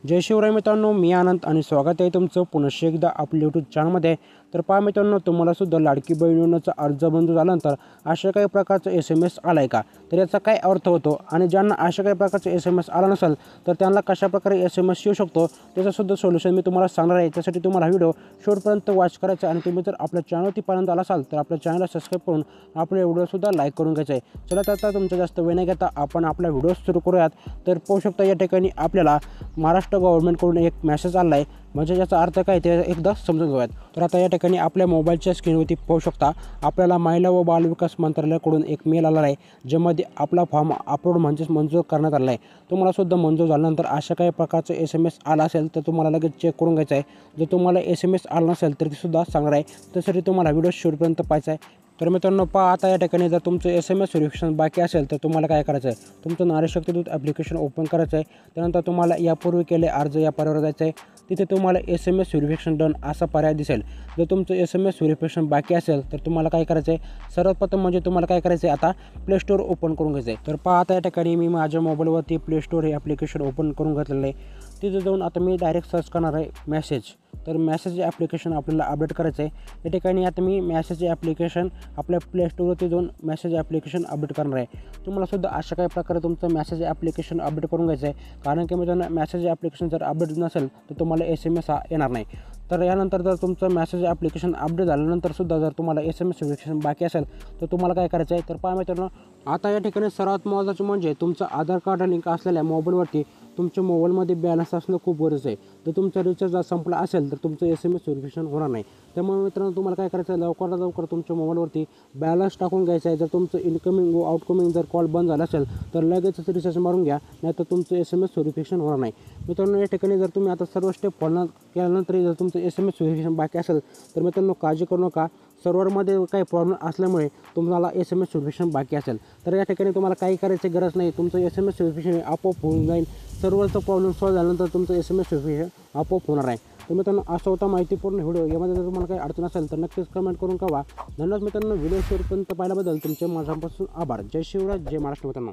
जय शिवराय मित्रांनो, मी आनंद आणि स्वागत आहे तुमचं पुनश्च एकदा आपल्या यूट्यूब चॅनलमध्ये। तर पहा मित्रांनो, तुम्हालासुद्धा लाडकी बहीण योजनेचा अर्ज मंजूर झाल्यानंतर अशा काही प्रकारचा SMS आला आहे का, तर याचा काय अर्थ होतो आणि ज्यांना अशा काही प्रकारचा SMS आला नसेल तर त्यांना कशाप्रकारे SMS येऊ शकतो त्याचंसुद्धा सोल्युशन मी तुम्हाला सांगणार आहे। त्यासाठी तुम्हाला हा व्हिडिओ शेवटपर्यंत वॉच करायचा आहे आणि तुम्ही जर आपल्या चॅनलवरती पर्यंत आला असाल तर आपल्या चॅनलला सबस्क्राईब करून आपल्या व्हिडिओसुद्धा लाईक करून घ्यायचा आहे। चला तर आता तुमचा जास्त वेळ न घेता आपण आपला व्हिडिओ सुरू करूयात। तर पाहू शकता या ठिकाणी आपल्याला महाराष्ट्र गव्हर्नमेंटकडून एक मेसेज आला आहे, म्हणजे याचा अर्थ काय ते एकदा समजून घेऊयात। तर आता या ठिकाणी आपल्या मोबाईलच्या स्क्रीनवरती पाहू शकता आपल्याला महिला व बालविकास मंत्रालयाकडून एक मेल आला आहे, ज्यामध्ये आपला फॉर्म अपलोड म्हणजेच मंजूर करण्यात आला आहे। तुम्हाला सुद्धा मंजूर झाल्यानंतर अशा काही प्रकारचा SMS आला असेल तर तुम्हाला लगेच चेक करून घ्यायचं आहे। जर तुम्हाला SMS आला नसेल तर सुद्धा सांगणार आहे, त्यासाठी तुम्हाला व्हिडिओ शेवटपर्यंत पाहायचा आहे। तर मित्रांनो पहा, आता या ठिकाणी जर तुमचं SMS व्हेरिफिकेशन बाकी असेल तर तुम्हाला काय करायचं आहे, तुमचं नारी शक्ती दूत ॲप्लिकेशन ओपन करायचं आहे। त्यानंतर तुम्हाला यापूर्वी केले अर्ज या पर्यायावर जायचं आहे। तिथे तुम्हाला SMS व्हेरिफिकेशन डन असा पर्याय दिसेल। जर तुमचं SMS व्हेरिफिकेशन बाकी असेल तर तुम्हाला काय करायचं आहे, सर्वात प्रथम म्हणजे तुम्हाला काय करायचं आहे, आता प्ले स्टोअर ओपन करून घ्यायचं आहे। तर पहा, आता या ठिकाणी मी माझ्या मोबाईलवरती प्ले स्टोअर हे ॲप्लिकेशन ओपन करून घेतलेलं आहे। तिथे जाऊन आता मी डायरेक्ट सर्च करणार आहे मेसेज। तर मेसेज ॲप्लिकेशन आपल्याला अपडेट करायचं आहे। या ठिकाणी आता मी मेसेज ॲप्लिकेशन आपल्या प्ले स्टोअरवरती जाऊन मेसेज ॲप्लिकेशन अपडेट करणार आहे। तुम्हालासुद्धा अशा काही प्रकारे तुमचं मेसेज ॲप्लिकेशन अपडेट करून घ्यायचं आहे, कारण की मित्रांनो मेसेज ॲप्लिकेशन जर अपडेट नसेल तर तुम्हाला SMS हा येणार नाही। तर यानंतर जर तुमचं मेसेज ॲप्लिकेशन अपडेट झाल्यानंतरसुद्धा जर तुम्हाला SMS व्हेरिफिकेशन बाकी असेल तर तुम्हाला काय करायचं आहे, तर पहा मित्रांनो, आता या ठिकाणी सर्वात महत्त्वाचं म्हणजे तुमचं आधार कार्ड लिंक असलेल्या मोबाईलवरती तुमच्या मोबाईलमध्ये बॅलन्स असणं खूप गरजेचं आहे। जर तुमचा रिचार्ज संपला असेल तर तुमचं SMS व्हेरिफिकेशन होणार नाही। त्यामुळे मित्रांनो तुम्हाला काय करायचं आहे, लवकरात लवकर तुमच्या मोबाईलवरती बॅलन्स टाकून घ्यायचा आहे। जर तुमचं इनकमिंग व आउटकमिंग जर कॉल बंद झाला असेल तर लगेचच रिचार्ज मारून घ्या, नाही तर तुमचं SMS व्हेरिफिकेशन होणार नाही। मित्रांनो या ठिकाणी जर तुम्ही आता सर्व स्टेप फॉलो केल्यानंतरही जर तुमचं SMS व्हेरिफिकेशन बाकी असेल तर मित्रांनो काळजी करू नका, सर्व्हरमध्ये काही प्रॉब्लेम असल्यामुळे तुम्हाला SMS व्हेरिफिकेशन बाकी असेल तर या ठिकाणी तुम्हाला काही करायची गरज नाही। तुमचं SMS व्हेरिफिकेशन आपोआप होऊन जाईल। सर्व्हरचा प्रॉब्लेम सॉल्व्ह झाल्यानंतर तुमचं SMS व्हेरिफिकेशन आपोआप होणार आहे। तर मित्रांनो असा होता माहितीपूर्ण व्हिडिओ। यामध्ये जर तुम्हाला काही अडचण असेल तर नक्कीच कमेंट करून कळवा। धन्यवाद मित्रांनो, व्हिडिओ शेवटपर्यंत पाहिल्याबद्दल तुमचे माझ्यापासून आभार। जय शिवराय, जय महाराष्ट्र मित्रांनो।